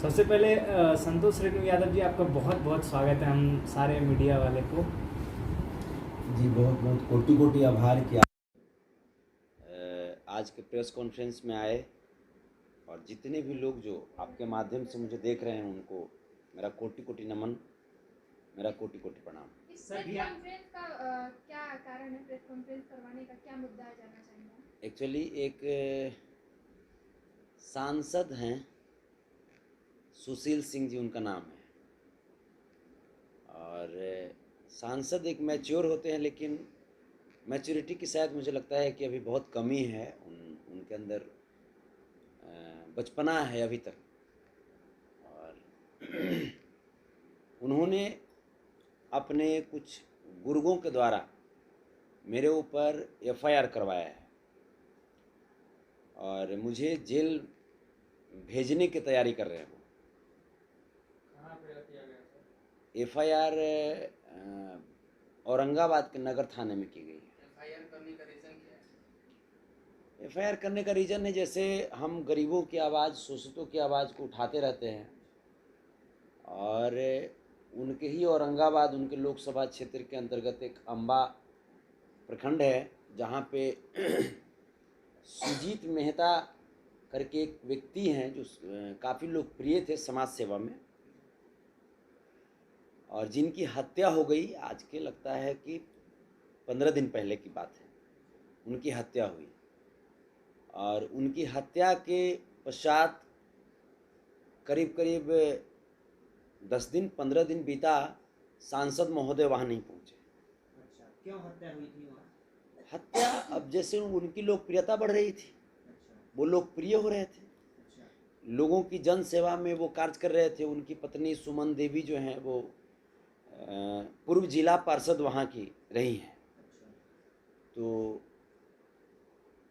सबसे पहले संतोष रेणु यादव जी, आपका बहुत बहुत स्वागत है हम सारे मीडिया वाले को। जी बहुत बहुत कोटि कोटि आभार कि आप आज के प्रेस कॉन्फ्रेंस में आए, और जितने भी लोग जो आपके माध्यम से मुझे देख रहे हैं उनको मेरा कोटि कोटि नमन, मेरा कोटि कोटि प्रणाम। इस प्रेस कॉन्फ्रेंस का क्या कारण है? प्रेस कॉन्फ्रेंस करवाने का क्या मुद्दा है, जानना चाहेंगे? एक्चुअली एक सांसद हैं, सुशील सिंह जी उनका नाम है, और सांसद एक मैच्योर होते हैं, लेकिन मैच्योरिटी की शायद मुझे लगता है कि अभी बहुत कमी है उनके अंदर, बचपना है अभी तक। और उन्होंने अपने कुछ गुर्गों के द्वारा मेरे ऊपर एफआईआर करवाया है और मुझे जेल भेजने की तैयारी कर रहे हैं। वो कहाँ पे किया गया सर? एफआईआर औरंगाबाद के नगर थाने में की गई है। एफआईआर करने का रीज़न क्या है? एफआईआर करने का रीज़न है, जैसे हम गरीबों की आवाज़, शोषितों की आवाज़ को उठाते रहते हैं, और उनके ही औरंगाबाद, उनके लोकसभा क्षेत्र के अंतर्गत एक अम्बा प्रखंड है जहाँ पे सुजीत मेहता करके एक व्यक्ति हैं जो काफ़ी लोकप्रिय थे समाज सेवा में, और जिनकी हत्या हो गई आज के लगता है कि 15 दिन पहले की बात है, उनकी हत्या हुई। और उनकी हत्या के पश्चात करीब करीब 10 दिन 15 दिन बीता, सांसद महोदय वहाँ नहीं पहुँचे। अच्छा, क्यों हत्या हुई थी वहाँ? हत्या, अब जैसे उनकी लोकप्रियता बढ़ रही थी, अच्छा वो लोकप्रिय हो रहे थे, अच्छा लोगों की जन सेवा में वो कार्य कर रहे थे। उनकी पत्नी सुमन देवी जो हैं वो पूर्व जिला पार्षद वहाँ की रही हैं। अच्छा तो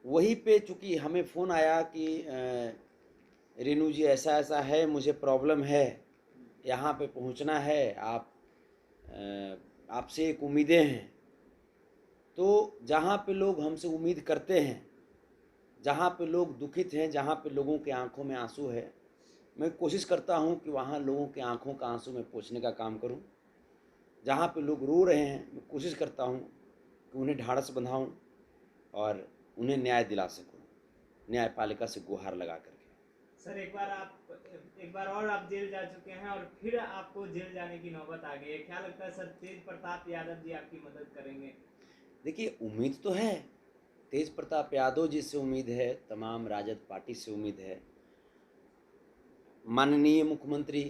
वहीं पे चूँकि हमें फ़ोन आया कि रेणु जी ऐसा ऐसा है, मुझे प्रॉब्लम है, यहाँ पे पहुँचना है, आपसे एक उम्मीदें हैं। तो जहाँ पे लोग हमसे उम्मीद करते हैं, जहाँ पे लोग दुखित हैं, जहाँ पे लोगों के आंखों में आंसू है, मैं कोशिश करता हूँ कि वहाँ लोगों के आंखों का आंसू मैं पोंछने का काम करूँ। जहाँ पे लोग रो रहे हैं, मैं कोशिश करता हूँ कि उन्हें ढाढ़स बंधाऊँ और उन्हें न्याय दिला सकूँ, न्यायपालिका से गुहार लगा करके। सर, एक बार और आप जेल जा चुके हैं और फिर आपको जेल जाने की नौबत आ गई है। क्या लगता है सर, तेज प्रताप यादव जी आपकी मदद करेंगे? देखिए, उम्मीद तो है, तेज प्रताप यादव जी से उम्मीद है, तमाम राजद पार्टी से उम्मीद है, माननीय मुख्यमंत्री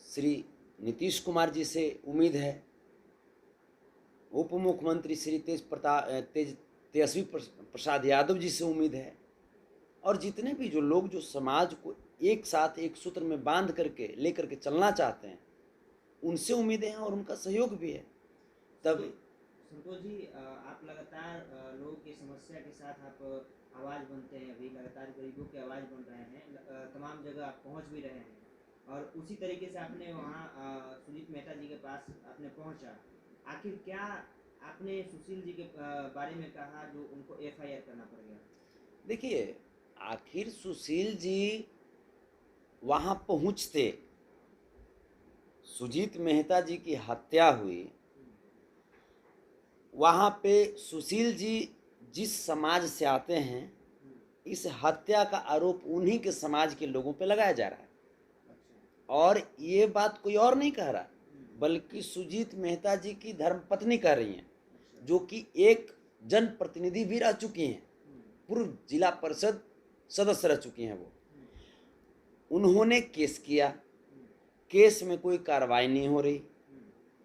श्री नीतीश कुमार जी से उम्मीद है, उप मुख्यमंत्री श्री तेजस्वी प्रसाद यादव जी से उम्मीद है, और जितने भी जो लोग जो समाज को एक साथ एक सूत्र में बांध करके लेकर के चलना चाहते हैं, उनसे उम्मीदें हैं और उनका सहयोग भी है। तब संतोष जी, आप लगातार लोगों की समस्या के साथ आप आवाज़ बनते हैं, अभी लगातार गरीबों की आवाज़ बन रहे हैं, तमाम जगह आप पहुंच भी रहे हैं, और उसी तरीके से आपने वहाँ सुजीत मेहता जी के पास आपने पहुंचा। आखिर क्या आपने सुशील जी के बारे में कहा जो उनको एफआईआर करना पड़ गया? देखिए, आखिर सुशील जी वहाँ पहुँचते, सुजीत मेहता जी की हत्या हुई, वहाँ पे सुशील जी जिस समाज से आते हैं, इस हत्या का आरोप उन्हीं के समाज के लोगों पे लगाया जा रहा है। अच्छा और ये बात कोई और नहीं कह रहा, बल्कि सुजीत मेहता जी की धर्मपत्नी कह रही हैं, जो कि एक जनप्रतिनिधि भी रह चुकी हैं, पूर्व जिला परिषद सदस्य रह चुकी हैं। वो उन्होंने केस किया, केस में कोई कार्रवाई नहीं हो रही,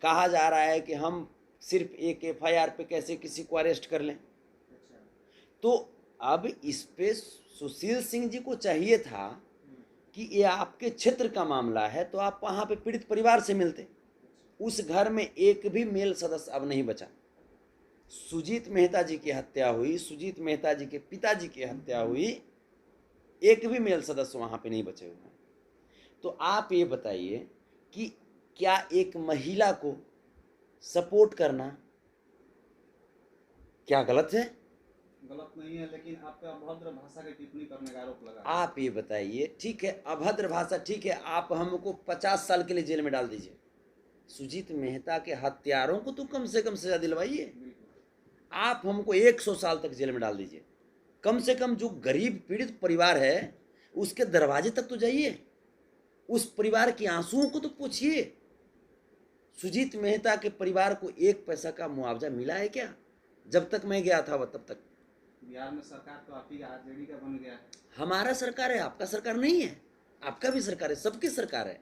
कहा जा रहा है कि हम सिर्फ एक एफआईआर पे कैसे किसी को अरेस्ट कर लें। अच्छा तो अब इस पे सुशील सिंह जी को चाहिए था कि ये आपके क्षेत्र का मामला है, तो आप वहाँ पे पीड़ित परिवार से मिलते। उस घर में एक भी मेल सदस्य अब नहीं बचा। सुजीत मेहता जी की हत्या हुई, सुजीत मेहता जी के पिताजी की हत्या हुई, एक भी मेल सदस्य वहाँ पे नहीं बचे हुए हैं। तो आप ये बताइए कि क्या एक महिला को सपोर्ट करना क्या गलत है? गलत नहीं है, लेकिन आप पे अभद्र भाषा की टिप्पणी करने का आरोप लगा। आप ये बताइए, ठीक है अभद्र भाषा ठीक है, आप हमको 50 साल के लिए जेल में डाल दीजिए, सुजीत मेहता के हत्यारों को तो कम से कम सजा दिलवाइए। बिल्कुल। आप हमको 100 साल तक जेल में डाल दीजिए, कम से कम जो गरीब पीड़ित परिवार है उसके दरवाजे तक तो जाइए, उस परिवार के आंसुओं को तो पूछिए। सुजीत मेहता के परिवार को 1 पैसा का मुआवजा मिला है क्या? जब तक मैं गया था वह तब तक। बिहार में सरकार तो आप ही का आरजेडी का बन गया है। हमारा सरकार है, आपका सरकार नहीं है, आपका भी सरकार है, सबकी सरकार है।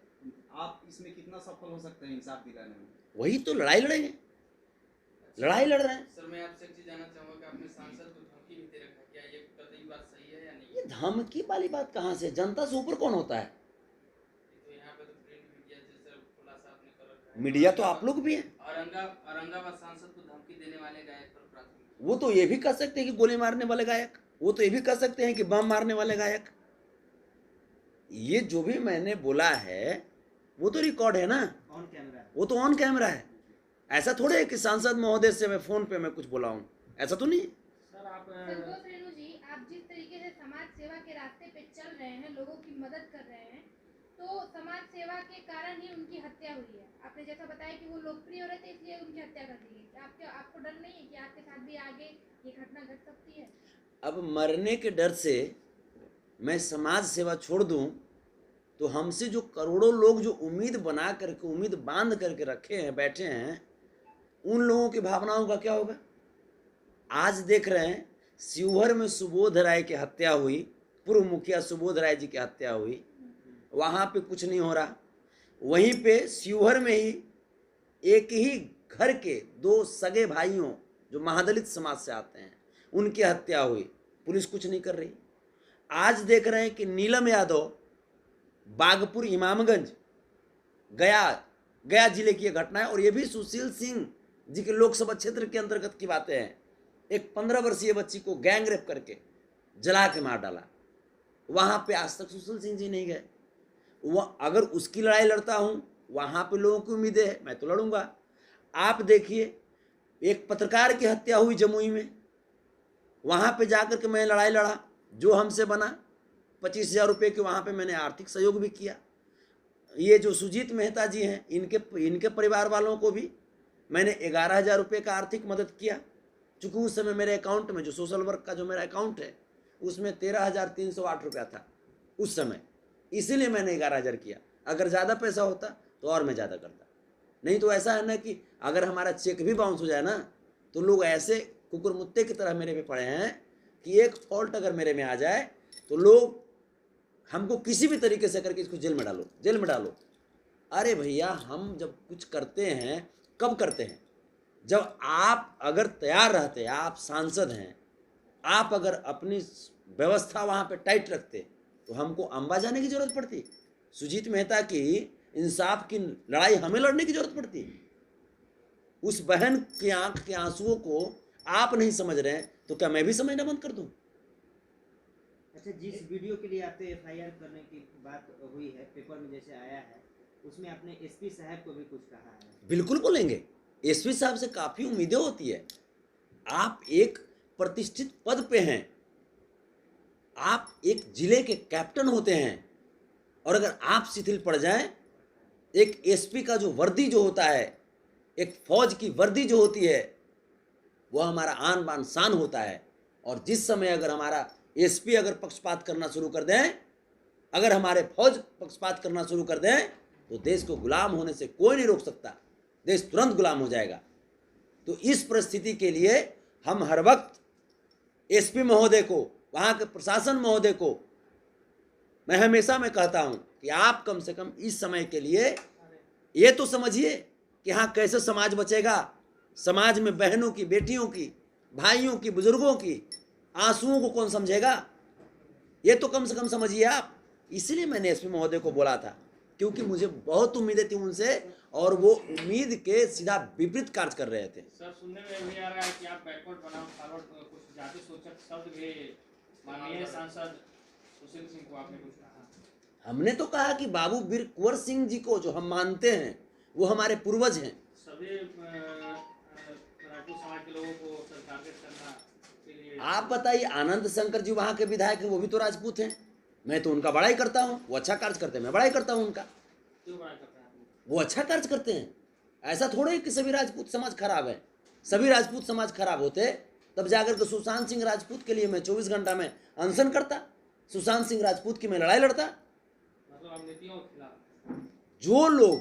आप इसमें कितना सफल हो सकते हैं इंसाफ दिलाने में? वही तो लड़ाई लड़ेंगे, लड़ाई लड़ रहे हैं। सर मैं आपसे एक चीज जानना चाहूंगा कि आपने सांसद को धमकी भी दे रखा है, क्या ये कतई बात सही है या नहीं? ये धमकी वाली बात कहाँ से? जनता से ऊपर कौन होता है? तो यहाँ पे तो प्रिंट मीडिया जैसे खुलासा आपने कर रखा है। मीडिया तो आप लोग भी हैं। औरंगाबाद सांसद को धमकी देने वाले गायक पर प्राथमिकी। वो तो ये भी कह सकते हैं कि गोली मारने वाले गायक, वो तो ये भी कह सकते हैं कि बम मारने वाले गायक। ये जो भी मैंने बोला है वो तो रिकॉर्ड है ना, ऑन कैमरा है। वो तो ऑन कैमरा है। ऐसा थोड़े है कि सांसद महोदय से मैं फोन पे मैं कुछ बोला हूँ, ऐसा तो नहीं। सर आप संतोष रेणु जी, आप जिस तरीके से समाज सेवा के रास्ते पे चल रहे हैं, लोगों की मदद कर रहे हैं, तो समाज सेवा के कारण ही उनकी हत्या हुई है। आपने जैसा बताया कि वो लोकप्रिय हो रहे थे इसलिए उनकी हत्या कर दी गई। आपको डर नहीं है कि आपके साथ भी आगे ये घटना घट सकती है? अब मरने के डर से मैं समाज सेवा छोड़ दूं तो हमसे जो करोड़ों लोग जो उम्मीद बना करके, उम्मीद बांध करके रखे हैं, बैठे हैं, उन लोगों की भावनाओं का क्या होगा? आज देख रहे हैं शिवहर में सुबोध राय की हत्या हुई, पूर्व मुखिया सुबोध राय जी की हत्या हुई, वहाँ पे कुछ नहीं हो रहा। वहीं पे शिवहर में ही एक ही घर के 2 सगे भाइयों जो महादलित समाज से आते हैं उनकी हत्या हुई, पुलिस कुछ नहीं कर रही। आज देख रहे हैं कि नीलम यादव बागपुर इमामगंज गया जिले की घटना है, और ये भी सुशील सिंह जी के लोकसभा क्षेत्र के अंतर्गत की बातें हैं। एक 15 वर्षीय बच्ची को गैंग रेप करके जला के मार डाला। वहाँ पे आज तक सुशील सिंह जी नहीं गए। वह अगर उसकी लड़ाई लड़ता हूँ, वहाँ पे लोगों की उम्मीदें है, मैं तो लड़ूंगा। आप देखिए एक पत्रकार की हत्या हुई जमुई में, वहाँ पे जाकर के मैं लड़ाई लड़ा, जो हमसे बना 25,000 रुपये के वहाँ पे मैंने आर्थिक सहयोग भी किया। ये जो सुजीत मेहता जी हैं, इनके परिवार वालों को भी मैंने 11,000 रुपये का आर्थिक मदद किया, चूँकि उस समय मेरे अकाउंट में जो सोशल वर्क का जो मेरा अकाउंट है उसमें 13,308 रुपया था उस समय, इसीलिए मैंने 11,000 किया। अगर ज़्यादा पैसा होता तो और मैं ज़्यादा करता। नहीं तो ऐसा है ना कि अगर हमारा चेक भी बाउंस हो जाए ना तो लोग ऐसे कुकुर मुत्ते की तरह मेरे पे पड़े हैं कि एक फॉल्ट अगर मेरे में आ जाए तो लोग हमको किसी भी तरीके से करके इसको जेल में डालो, जेल में डालो। अरे भैया, हम जब कुछ करते हैं कब करते हैं? जब आप अगर तैयार रहते, आप सांसद हैं, आप अगर अपनी व्यवस्था वहाँ पे टाइट रखते तो हमको अम्बा जाने की जरूरत पड़ती? सुजीत मेहता की इंसाफ की लड़ाई हमें लड़ने की जरूरत पड़ती? उस बहन की आंख के आंसुओं को आप नहीं समझ रहे हैं तो क्या मैं भी समझना बंद कर दूं? अच्छा, जिस वीडियो के लिए आपने एफआईआर करने की बात हुई है, पेपर में जैसे आया है, उसमें आपने एसपी साहब को भी कुछ कहा है। बिल्कुल बोलेंगे, एसपी साहब से काफ़ी उम्मीदें होती है। आप एक प्रतिष्ठित पद पे हैं, आप एक जिले के कैप्टन होते हैं, और अगर आप शिथिल पड़ जाएं, एक एसपी का जो वर्दी जो होता है, एक फौज की वर्दी जो होती है, वो हमारा आन बान शान होता है। और जिस समय अगर हमारा एसपी अगर पक्षपात करना शुरू कर दें, अगर हमारे फौज पक्षपात करना शुरू कर दें, तो देश को गुलाम होने से कोई नहीं रोक सकता, देश तुरंत गुलाम हो जाएगा। तो इस परिस्थिति के लिए हम हर वक्त एसपी महोदय को, वहाँ के प्रशासन महोदय को मैं हमेशा मैं कहता हूँ कि आप कम से कम इस समय के लिए ये तो समझिए कि हाँ कैसे समाज बचेगा। समाज में बहनों की, बेटियों की, भाइयों की, बुजुर्गों की आंसुओं को कौन समझेगा, ये तो कम से कम समझिए आप। इसलिए मैंने एसपी महोदय को बोला था, क्योंकि मुझे बहुत उम्मीदें थी उनसे, और वो उम्मीद के सीधा विपरीत कार्य कर रहे थे। सर सुनने में भी आ रहा है कि आप बैकवर्ड बनाम फॉरवर्ड कुछ जाति सूचक शब्द भी माननीय सांसद सुशील सिंह को आपने कुछ कहा? हमने तो कहा कि बाबू वीर कुंवर सिंह जी को जो हम मानते हैं वो हमारे पूर्वज हैं। सभी राजपूत समाज के लोगों को टारगेट करना के लिए आप बताइए, आनंद शंकर जी वहाँ के विधायक हैं, वो भी तो राजपूत हैं। मैं तो उनका बड़ाई करता हूँ, वो अच्छा कार्य करते हैं, मैं बड़ाई करता हूँ उनका। क्यों बड़ा करते हैं आप? वो अच्छा कार्य करते हैं। ऐसा थोड़ा है कि सभी राजपूत समाज खराब है। सभी राजपूत समाज खराब होते तब जाकर के सुशांत सिंह राजपूत के लिए मैं 24 घंटा में अनशन करता, सुशांत सिंह राजपूत की मैं लड़ाई लड़ता। मतलब आप नीतियों के खिलाफ? जो लोग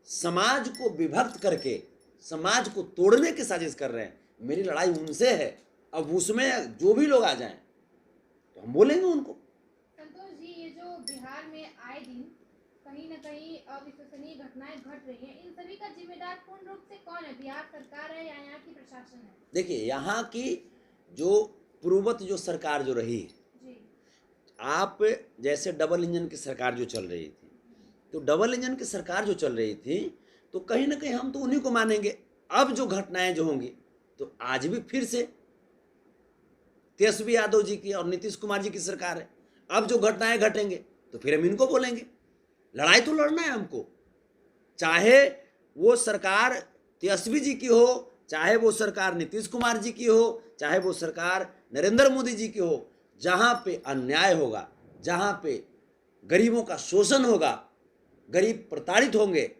समाज को विभक्त करके समाज को तोड़ने की साजिश कर रहे हैं, मेरी लड़ाई उनसे है। अब उसमें जो भी लोग आ जाएं तो हम बोलेंगे उनको। संतोष जी, ये जो बिहार में आए दिन कहीं न कहीं अविश्वसनीय घटनाएं घट रही हैं, इन सभी का जिम्मेदार पूर्ण रूप से कौन है? बिहार सरकार है या यहाँ की प्रशासन है? देखिए, यहाँ की जो पूर्ववत जो सरकार जो रही, जी आप जैसे डबल इंजन की सरकार जो चल रही थी, तो डबल इंजन की सरकार जो चल रही थी तो कहीं ना कहीं हम तो उन्हीं को मानेंगे। अब जो घटनाएं जो होंगी तो आज भी फिर से तेजस्वी यादव जी की और नीतीश कुमार जी की सरकार है। अब जो घटनाएं घटेंगे तो फिर हम इनको बोलेंगे। लड़ाई तो लड़ना है हमको, चाहे वो सरकार तेजस्वी जी की हो, चाहे वो सरकार नीतीश कुमार जी की हो, चाहे वो सरकार नरेंद्र मोदी जी की हो। जहाँ पे अन्याय होगा, जहाँ पे गरीबों का शोषण होगा, गरीब प्रताड़ित होंगे,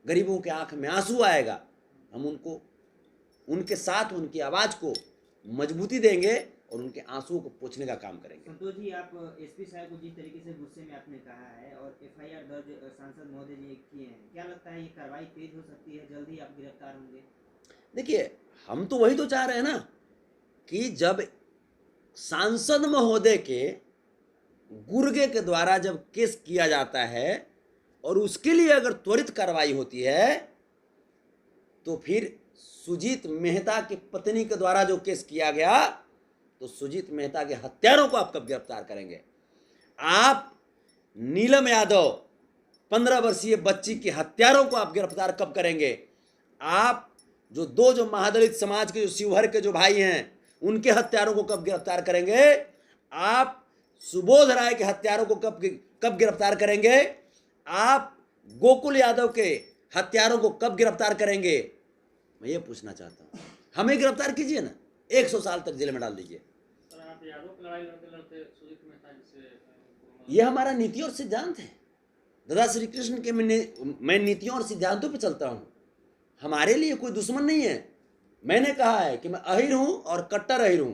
गरीबों के आंख में आंसू आएगा, हम उनको उनके साथ उनकी आवाज़ को मजबूती देंगे और उनके आंसुओं को पोंछने का काम करेंगे। संतोष जी, आप एसपी साहब को जिस तरीके से गुस्से में आपने कहा है और एफआईआर दर्ज सांसद महोदय जी किए हैं, क्या लगता है ये कार्रवाई तेज हो सकती है? जल्दी आप गिरफ्तार होंगे? देखिए, हम तो वही तो चाह रहे हैं ना कि जब सांसद महोदय के गुर्गे के द्वारा जब केस किया जाता है और उसके लिए अगर त्वरित कार्रवाई होती है तो फिर सुजीत मेहता की पत्नी के द्वारा जो केस किया गया तो सुजीत मेहता के हत्यारों को आप कब गिरफ्तार करेंगे? आप नीलम यादव 15 वर्षीय बच्ची के हत्यारों को आप गिरफ्तार कब करेंगे? आप जो महादलित समाज के जो शिवहर के जो भाई हैं उनके हत्यारों को कब गिरफ्तार करेंगे? आप सुबोध राय के हत्यारों को कब गिरफ्तार करेंगे? आप गोकुल यादव के हत्यारों को कब गिरफ्तार करेंगे? मैं ये पूछना चाहता हूँ। हमें गिरफ्तार कीजिए ना, 100 साल तक जेल में डाल दीजिए। सर, आप यादव की लड़ाई लड़ते लड़ते सुजीत मेहता जी से ये हमारा नीति और सिद्धांत है। दादा श्री कृष्ण के मैं नीतियों और सिद्धांतों पे चलता हूँ। हमारे लिए कोई दुश्मन नहीं है। मैंने कहा है कि मैं अहिर हूँ और कट्टर अहिर हूँ।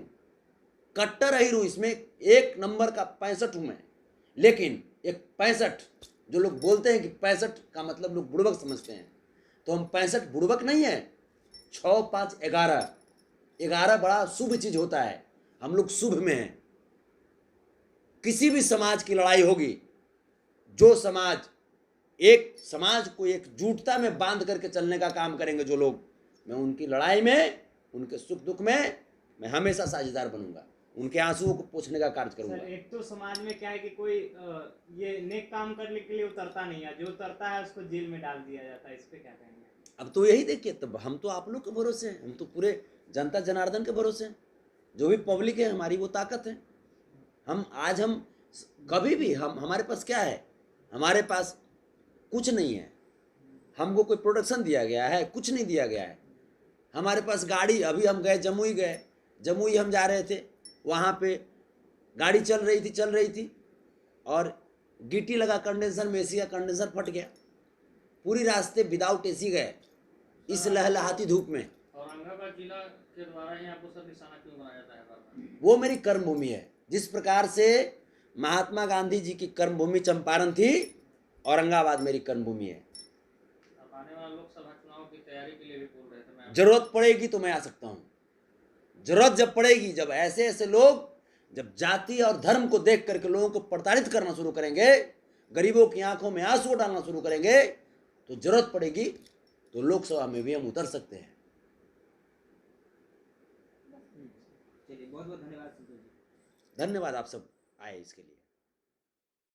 कट्टर अहिर हूँ, इसमें 1 नंबर का 65 हूँ मैं। लेकिन एक 65 जो लोग बोलते हैं कि 65 का मतलब लोग बुड़बक समझते हैं, तो हम 65 बुड़बक नहीं है। 6, 5, 11 बड़ा शुभ चीज होता है। हम लोग शुभ में हैं। किसी भी समाज की लड़ाई होगी, जो समाज एक समाज को एकजुटता में बांध करके चलने का काम करेंगे जो लोग, मैं उनकी लड़ाई में, उनके सुख दुख में मैं हमेशा साझेदार बनूंगा, उनके आंसुओं को पोंछने का कार्य करूंगा। सर, एक तो समाज में क्या है कि कोई ये नेक काम करने के लिए उतरता नहीं है, जो उतरता है उसको जेल में डाल दिया जाता है। इस पे क्या कहेंगे? अब तो यही देखिए, तब हम तो आप लोग के भरोसे हैं, हम तो पूरे जनता जनार्दन के भरोसे हैं। जो भी पब्लिक है हमारी वो ताकत है। हम कभी भी हमारे पास क्या है? हमारे पास कुछ नहीं है। हमको कोई प्रोडक्शन दिया गया है? कुछ नहीं दिया गया है। हमारे पास गाड़ी, अभी हम गए जमुई हम जा रहे थे, वहाँ पे गाड़ी चल रही थी और गिट्टी लगा कंडेंसर में, एसी का कंडेंसर फट गया। पूरी रास्ते विदाउट एसी गए इस लहलहाती धूप में। औरंगाबाद जिला के द्वारा ही आपको सब निशाना क्यों बनाया जाता है बार-बार? वो मेरी कर्मभूमि है। जिस प्रकार से महात्मा गांधी जी की कर्मभूमि चंपारण थी, औरंगाबाद मेरी कर्मभूमि है। आप आने वाले लोकसभा चुनाव की तैयारी के लिए भी बोल रहे थे। मैं जरूरत पड़ेगी तो मैं आ सकता हूँ। जरूरत जब पड़ेगी, जब ऐसे ऐसे लोग जब जाति और धर्म को देख करके लोगों को प्रताड़ित करना शुरू करेंगे, गरीबों की आंखों में आंसू डालना शुरू करेंगे, तो जरूरत पड़ेगी तो लोकसभा में भी हम उतर सकते हैं। चलिए, बहुत बहुत धन्यवाद संतोष जी। धन्यवाद आप सब आए इसके लिए।